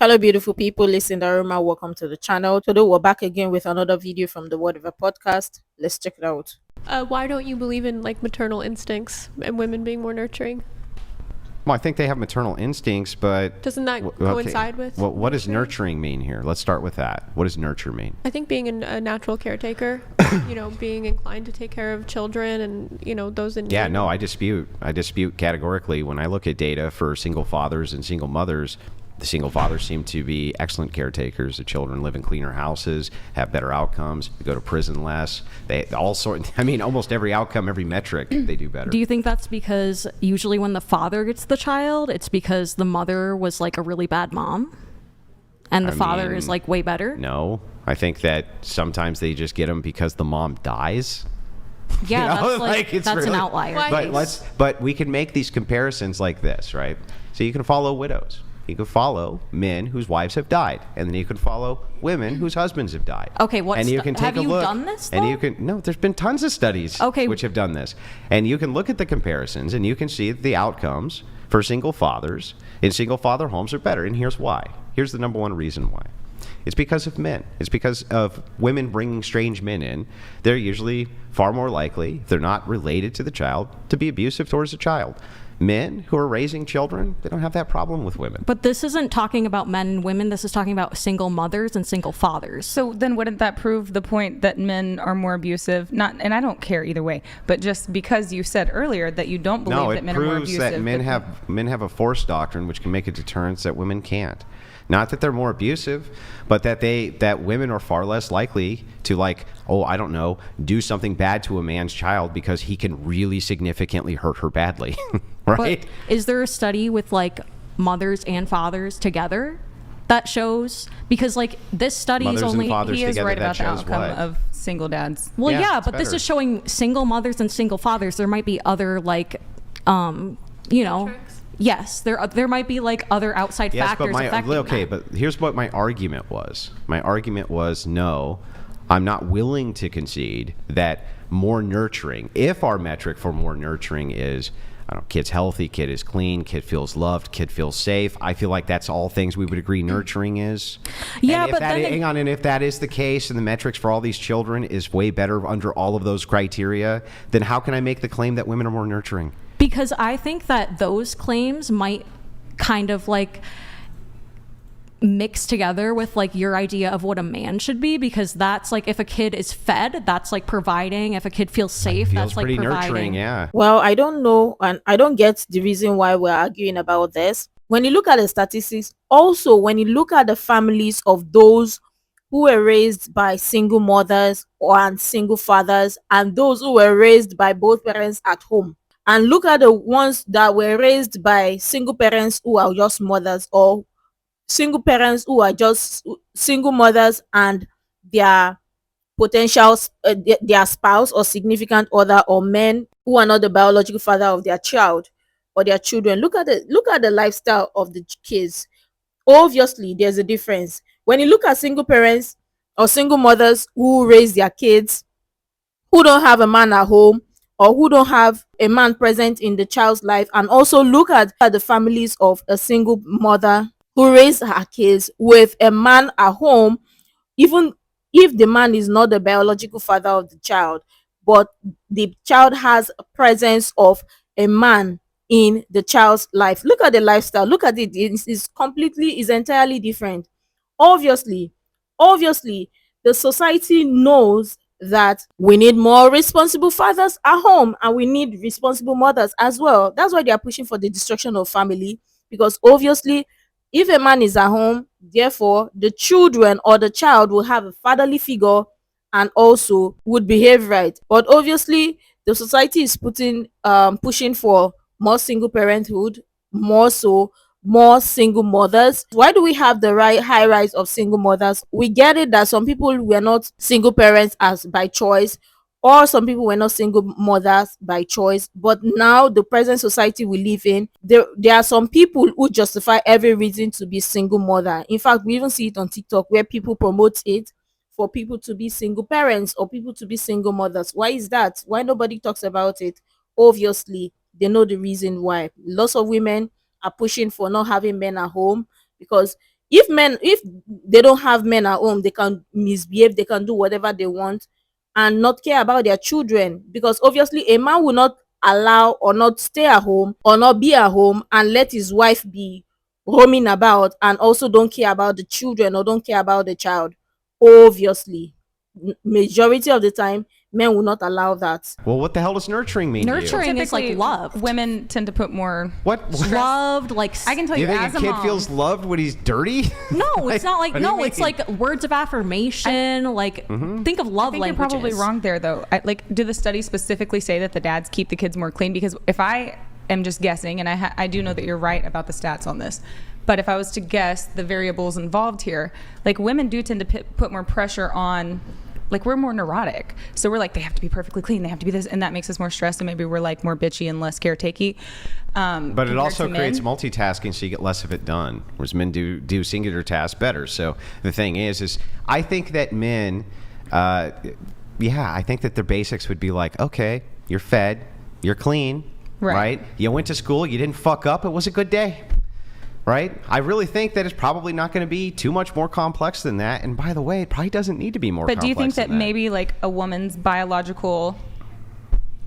Hello, beautiful people. Listen, Daruma. Welcome to the channel. Today, we're back again with another video from the Word of a podcast. Let's check it out. Why don't you believe in like maternal instincts and women being more nurturing? Well, I think they have maternal instincts, but Doesn't that coincide with? Well, what does nurturing mean here? Let's start with that. What does nurture mean? I think being a natural caretaker, being inclined to take care of children and, those in need. Yeah, no, I dispute categorically. When I look at data for single fathers and single mothers, the single fathers seem to be excellent caretakers. The children live in cleaner houses, have better outcomes, go to prison less. Almost every outcome, every metric, they do better. Do you think that's because usually when the father gets the child, it's because the mother was like a really bad mom and the father is like way better? No, I think that sometimes they just get them because the mom dies. Yeah, that's an outlier. But we can make these comparisons like this, right? So you can follow widows. You can follow men whose wives have died, and then you can follow women whose husbands have died. Okay, and you can take a look. Done this? No, there's been tons of studies which have done this, and you can look at the comparisons, and you can see that the outcomes for single fathers in single father homes are better. And here's why. Here's the number one reason why. It's because of men. It's because of women bringing strange men in. They're usually far more likely, if they're not related to the child, to be abusive towards the child. Men who are raising children, they don't have that problem with women. But this isn't talking about men and women. This is talking about single mothers and single fathers. So then wouldn't that prove the point that men are more abusive? And I don't care either way, but just because you said earlier that you don't believe that men are more abusive. No, it proves that men have a force doctrine which can make a deterrence that women can't. Not that they're more abusive, but that women are far less likely to do something bad to a man's child because he can really significantly hurt her badly. Right? But is there a study with like mothers and fathers together that shows? Because like this study Mothers is only and fathers he is together, right about the shows outcome what? of single dads. Well, yeah, but better. this is showing single mothers and single fathers. There might be other Metrics? Yes, there might be like other outside factors affecting that. But here's what my argument was. My argument was, no, I'm not willing to concede that more nurturing, if our metric for more nurturing is, kid's healthy, kid is clean, kid feels loved, kid feels safe. I feel like that's all things we would agree nurturing is. Yeah, and but and if that is the case and the metrics for all these children is way better under all of those criteria, then how can I make the claim that women are more nurturing? Because I think that those claims might kind of like mix together with like your idea of what a man should be, because that's like if a kid is fed, that's like providing. If a kid feels safe, that's like pretty providing. Nurturing, yeah. Well, I don't know, and I don't get the reason why we're arguing about this. When you look at the statistics, also when you look at the families of those who were raised by single mothers and single fathers, and those who were raised by both parents at home, and look at the ones that were raised by single parents who are just mothers, or single parents who are just single mothers and their their spouse or significant other, or men who are not the biological father of their child or their children. Look at the lifestyle of the kids. Obviously, there's a difference. When you look at single parents or single mothers who raise their kids, who don't have a man at home, or who don't have a man present in the child's life, and also look at the families of a single mother who raised her kids with a man at home, even if the man is not the biological father of the child, but the child has a presence of a man in the child's life. Look at the lifestyle. Look at it. It's entirely different. Obviously, the society knows that we need more responsible fathers at home, and we need responsible mothers as well. That's why they are pushing for the destruction of family, because obviously if a man is at home, therefore the children or the child will have a fatherly figure and also would behave right. But obviously the society is pushing for more single parenthood, more single mothers. Why do we have the high rise of single mothers? We get it that some people were not single parents as by choice, or some people were not single mothers by choice. But now, the present society we live in, there are some people who justify every reason to be single mother. In fact, we even see it on TikTok where people promote it for people to be single parents or people to be single mothers. Why is that? Why nobody talks about it? Obviously, they know the reason why. Lots of women are pushing for not having men at home because If they don't have men at home, they can misbehave, they can do whatever they want and not care about their children, because obviously a man will not allow or not stay at home or not be at home and let his wife be roaming about and also don't care about the children or don't care about the child. Obviously, majority of the time men will not allow that. Well, what the hell does nurturing mean to you? Nurturing is like Typically, love. Women tend to put more. What? Loved, like I can tell You you, think as a a kid mom, feels loved when he's dirty? No, it's not like what do you no, it's mean? like words of affirmation. Think of love I think languages. you're probably wrong there, though. Do the studies specifically say that the dads keep the kids more clean? Because if I am just guessing, and I do know that you're right about the stats on this, but if I was to guess the variables involved here, like women do tend to put more pressure on. Like, we're more neurotic, so we're like, they have to be perfectly clean, they have to be this, and that makes us more stressed, and maybe we're like more bitchy and less caretakey. But it also creates multitasking, so you get less of it done, whereas men do singular tasks better. So the thing is I think that men, I think that their basics would be like, okay, you're fed, you're clean, right? You went to school, you didn't fuck up, it was a good day. Right? I really think that it's probably not going to be too much more complex than that. And by the way, it probably doesn't need to be more complex. But do you think that than maybe like a woman's biological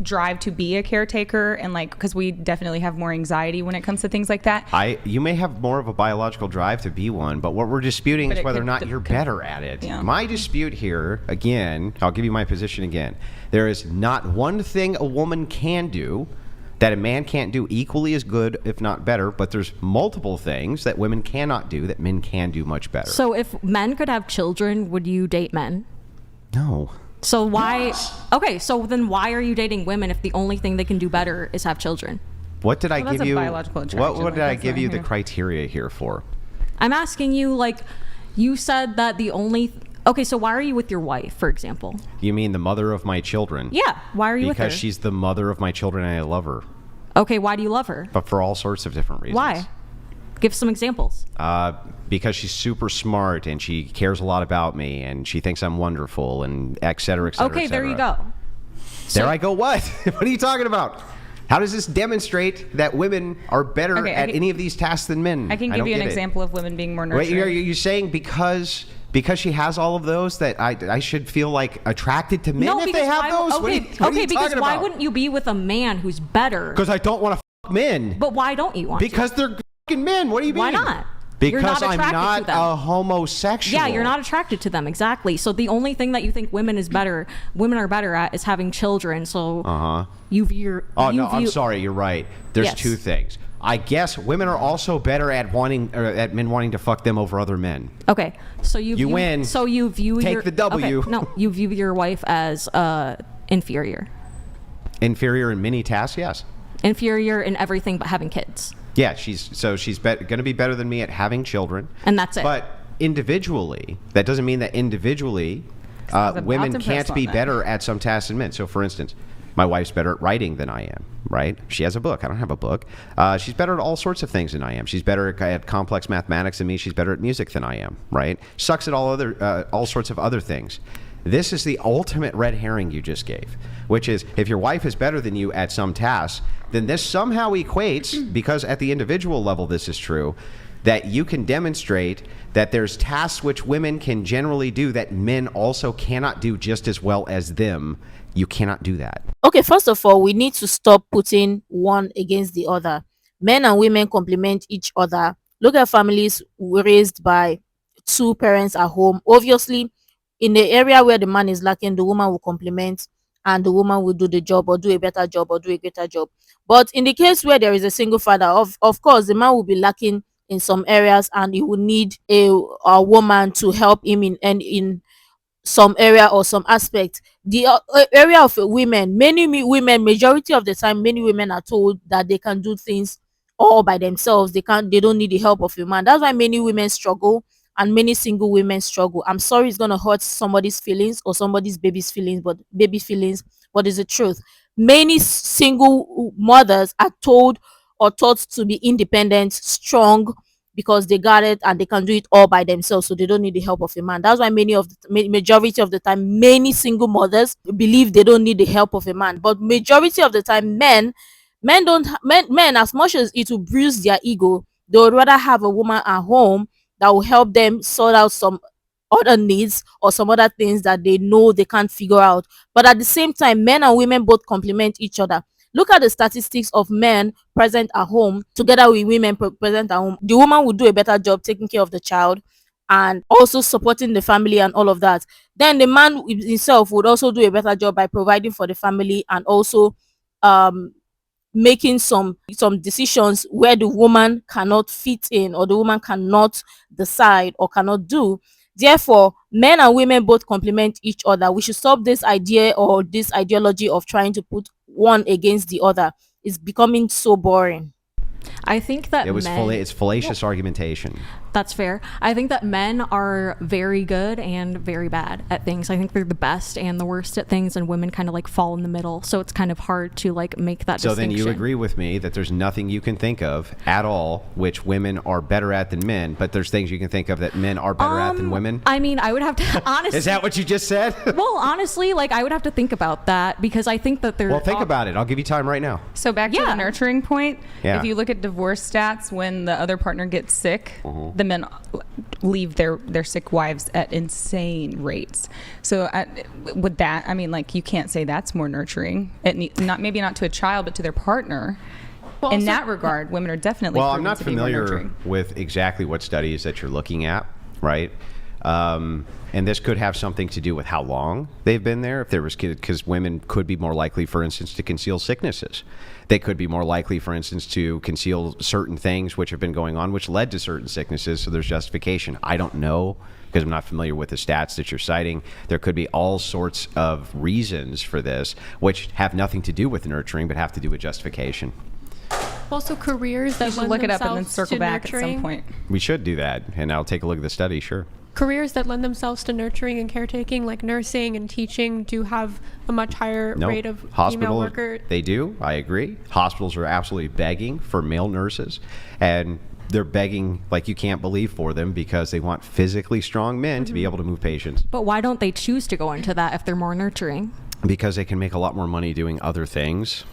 drive to be a caretaker, and like, because we definitely have more anxiety when it comes to things like that? You may have more of a biological drive to be one, but what we're disputing is whether or not you're better at it. Yeah. My dispute here, again, I'll give you my position again. There is not one thing a woman can do that a man can't do equally as good, if not better, but there's multiple things that women cannot do that men can do much better. So if men could have children, would you date men? No. So why? Okay, so then why are you dating women if the only thing they can do better is have children? What did I Well, that's give a you? biological attraction, What did like, I that's give not you the here. criteria here for? I'm asking you, like, you said that the only. Okay, so why are you with your wife, for example? You mean the mother of my children? Yeah, why are you with her? Because she's the mother of my children and I love her. Okay, why do you love her? But for all sorts of different reasons. Why? Give some examples. Because she's super smart and she cares a lot about me and she thinks I'm wonderful and et cetera, et cetera, Okay, et there you cetera. go. There I go. What? What are you talking about? How does this demonstrate that women are better at any of these tasks than men? I can give you an example of women being more Wait, nurturing. are you saying because she has all of those that I should feel like attracted to men No, if because they have why, those? okay, What are you because talking why about? wouldn't you be with a man who's better? Because I don't want to fuck men. But why don't you want Because they're fucking men. What do you mean? Why not? Because You're not I'm attracted not to them. a homosexual. Yeah, you're not attracted to them, exactly. So the only thing that you think women are better at is having children. So you view. I'm sorry. You're right. There's Yes. two things. I guess women are also better at at men wanting to fuck them over other men. Okay, so you win. So you view Take your, the W. Okay, no, you view your wife as inferior. Inferior in many tasks, yes. Inferior in everything but having kids. Yeah, she's going to be better than me at having children. And that's it. But individually, that doesn't mean that individually women can't be better at some tasks than men. So, for instance, my wife's better at writing than I am, right? She has a book. I don't have a book. She's better at all sorts of things than I am. She's better at complex mathematics than me. She's better at music than I am, right? Sucks at all sorts of other things. This is the ultimate red herring you just gave, which is if your wife is better than you at some tasks, then this somehow equates, because at the individual level this is true, that you can demonstrate that there's tasks which women can generally do that men also cannot do just as well as them. You cannot do that. Okay, first of all, we need to stop putting one against the other. Men and women complement each other. Look at families raised by two parents at home. Obviously, in the area where the man is lacking, the woman will complement and the woman will do the job or do a better job or do a greater job. But in the case where there is a single father, of course, the man will be lacking in some areas and he will need a woman to help him in some area or some aspect. The area of women, majority of the time, many women are told that they can do things all by themselves. They don't need the help of a man. That's why many women struggle and many single women struggle. I'm sorry it's gonna hurt somebody's feelings or somebody's baby's feelings, but it's the truth. Many single mothers are told or taught to be independent, strong, because they got it and they can do it all by themselves, so they don't need the help of a man. That's why majority of the time, many single mothers believe they don't need the help of a man. But majority of the time, men as much as it will bruise their ego, they would rather have a woman at home that will help them sort out some other needs or some other things that they know they can't figure out. But at the same time, men and women both complement each other. Look at the statistics of men present at home together with women present at home. The woman will do a better job taking care of the child and also supporting the family and all of that. Then the man himself would also do a better job by providing for the family and also making some decisions where the woman cannot fit in or the woman cannot decide or cannot do. Therefore, men and women both complement each other. We should stop this idea or this ideology of trying to put one against the other. It's becoming so boring. I think that it's fallacious argumentation. That's fair. I think that men are very good and very bad at things. I think they're the best and the worst at things, and women kind of like fall in the middle. So it's kind of hard to like make that distinction. So then you agree with me that there's nothing you can think of at all which women are better at than men, but there's things you can think of that men are better at than women? I mean, I would have to honestly. Is that what you just said? Well, honestly, like I would have to think about that because I think that Well, think about it. I'll give you time right now. So back to the nurturing point, Yeah. if you look at divorce stats, when the other partner gets sick, the men leave their sick wives at insane rates. So with that, I mean, like you can't say that's more nurturing. Maybe not to a child, but to their partner. Well, in that regard, women are definitely. Well, I'm not familiar with exactly what studies that you're looking at, right? And this could have something to do with how long they've been there. If there was because women could be more likely, for instance, to conceal sicknesses. They could be more likely, for instance, to conceal certain things which have been going on, which led to certain sicknesses. So there's justification. I don't know because I'm not familiar with the stats that you're citing. There could be all sorts of reasons for this, which have nothing to do with nurturing, but have to do with justification. Also, careers that lend look it up and then themselves circle to back at nurturing. some point. We should do that, and I'll take a look at the study, sure. Careers that lend themselves to nurturing and caretaking, like nursing and teaching, do have a much higher rate of female workers. They do. I agree. Hospitals are absolutely begging for male nurses, and they're begging like you can't believe for them because they want physically strong men to be able to move patients. But why don't they choose to go into that if they're more nurturing? Because they can make a lot more money doing other things.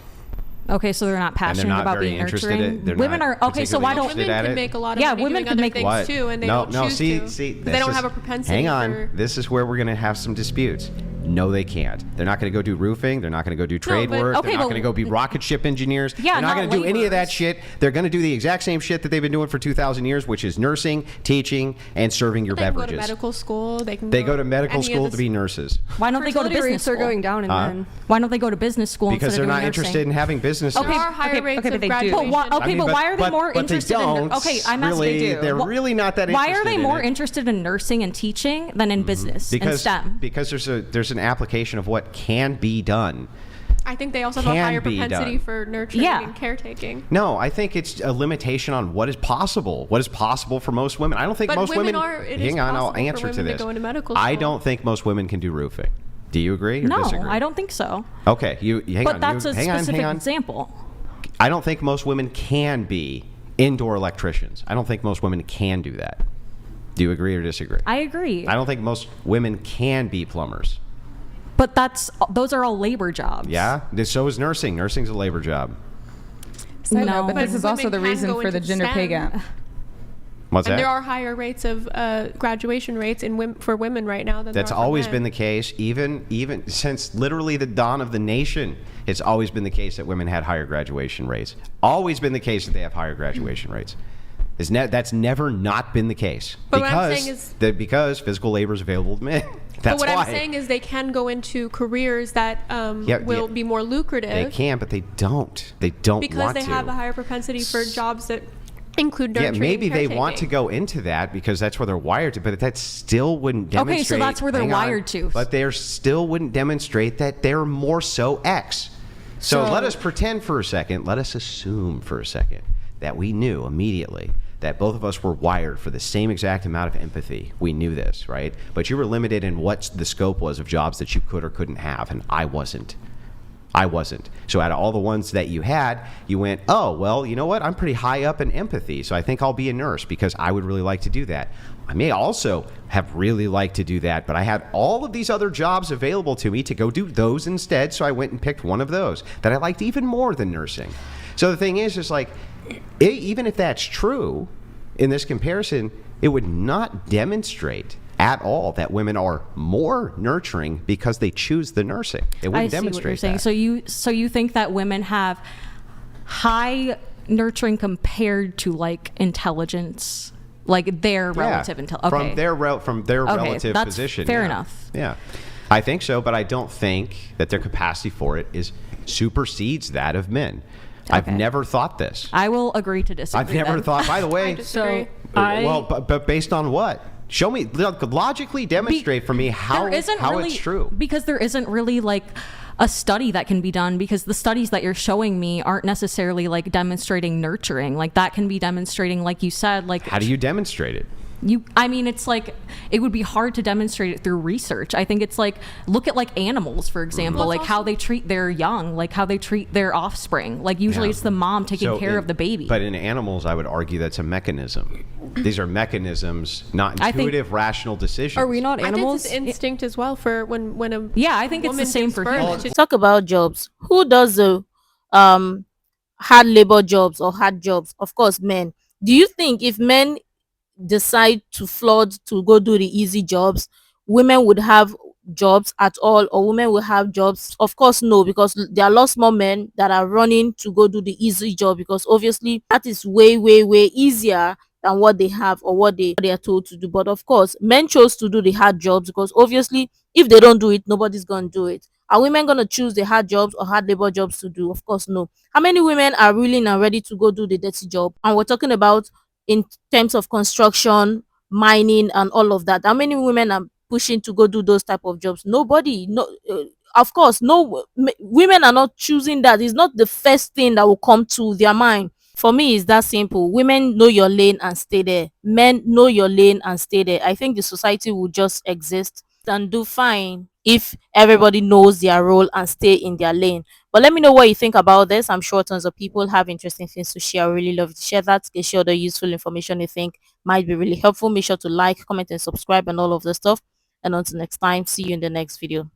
Okay, so they're not passionate about being nurturing. Women are okay. So why don't women can make a lot of money women doing can other make things too, and they don't choose to. See, they don't have a propensity. Hang on, this is where we're going to have some disputes. No, they can't. They're not going to go do roofing. They're not going to go do trade work. Okay, they're not going to go be rocket ship engineers. Yeah, they're not going to do any of that shit. They're going to do the exact same shit that they've been doing for 2,000 years, which is nursing, teaching, and serving your beverages. They go to medical school. They go to medical school to be nurses. Why don't they go to business school? Are going down in men. Why don't they go to business school because instead of they're not nursing? interested in having business. There are higher rates of graduation. But why are they more interested in? Okay, I'm asking. They do. They're really not that interested. Why are they more interested in nursing and teaching than in business and STEM? Because there's an application of what can be done. I think they also have a higher propensity for nurturing and caretaking. No, I think it's a limitation on what is possible. What is possible for most women? I don't think most women. Hang on, I'll answer to this. I don't think most women can do roofing. Do you agree or disagree? No, I don't think so. Okay, hang on. But that's a specific example. I don't think most women can be indoor electricians. I don't think most women can do that. Do you agree or disagree? I agree. I don't think most women can be plumbers. But those are all labor jobs. Yeah, so is nursing. Nursing's a labor job. No, but this is also the reason for the gender pay gap. What's that? And there are higher rates of graduation rates for women right now than that's always been the case, even since literally the dawn of the nation. It's always been the case that women had higher graduation rates. Always been the case that they have higher graduation rates. That's never not been the case. But what I'm saying is because physical labor is available to men. But what I'm saying is they can go into careers that will be more lucrative. They can, but they don't. They don't because want to. Because they have a higher propensity for jobs that include nurturing. Yeah, maybe they want to go into that because that's where they're wired to, but that still wouldn't demonstrate. Okay, so that's where they're wired to. But they still wouldn't demonstrate that they're more so X. So let us pretend for a second, let us assume for a second that we knew immediately that both of us were wired for the same exact amount of empathy. We knew this, right? But you were limited in what the scope was of jobs that you could or couldn't have, and I wasn't. So out of all the ones that you had, you went, oh, well, you know what? I'm pretty high up in empathy, so I think I'll be a nurse because I would really like to do that. I may also have really liked to do that, but I had all of these other jobs available to me to go do those instead, so I went and picked one of those that I liked even more than nursing. So the thing is like, even if that's true in this comparison, it would not demonstrate at all that women are more nurturing because they choose the nursing. It wouldn't demonstrate what you're saying. that. So you think that women have high nurturing compared to like intelligence, like their relative intelligence? Okay. From their relative that's position. Fair enough. Yeah, I think so, but I don't think that their capacity for it supersedes that of men. I've never thought this. I will agree to disagree. I've never thought. By the way, but based on what? Show me, logically demonstrate for me how it's true. Because there isn't really like a study that can be done, because the studies that you're showing me aren't necessarily like demonstrating nurturing. Like that can be demonstrating, like you said, like how do you demonstrate it? It's like it would be hard to demonstrate it through research. I think it's like, look at like animals, for example, like how they treat their young, like how they treat their offspring. Like usually it's the mom taking care of the baby. But in animals, I would argue that's a mechanism. These are mechanisms, not intuitive, rational decisions. Are we not animals? I think it's instinct as well for when a I think it's the same for humans. Talk about jobs. Who does the hard labor jobs or hard jobs? Of course, men. Do you think if men decide to flood to go do the easy jobs, women would have jobs at all, or women will have jobs? Of course no, because there are lots more men that are running to go do the easy job, because obviously that is way easier than what they have or what they are told to do. But of course men chose to do the hard jobs, because obviously if they don't do it, nobody's gonna do it. Are women gonna choose the hard jobs or hard labor jobs to do? Of course no. How many women are willing and ready to go do the dirty job? And we're talking about in terms of construction, mining, and all of that. How many women are pushing to go do those type of jobs? Nobody. No, of course, no. Women are not choosing that. It's not the first thing that will come to their mind. For me, it's that simple. Women, know your lane and stay there. Men, know your lane and stay there. I think the society will just exist and do fine if everybody knows their role and stay in their lane. But let me know what you think about this. I'm sure tons of people have interesting things to share. I really love to share that. Get share the useful information you think might be really helpful. Make sure to like, comment, and subscribe and all of the stuff. And until next time, see you in the next video.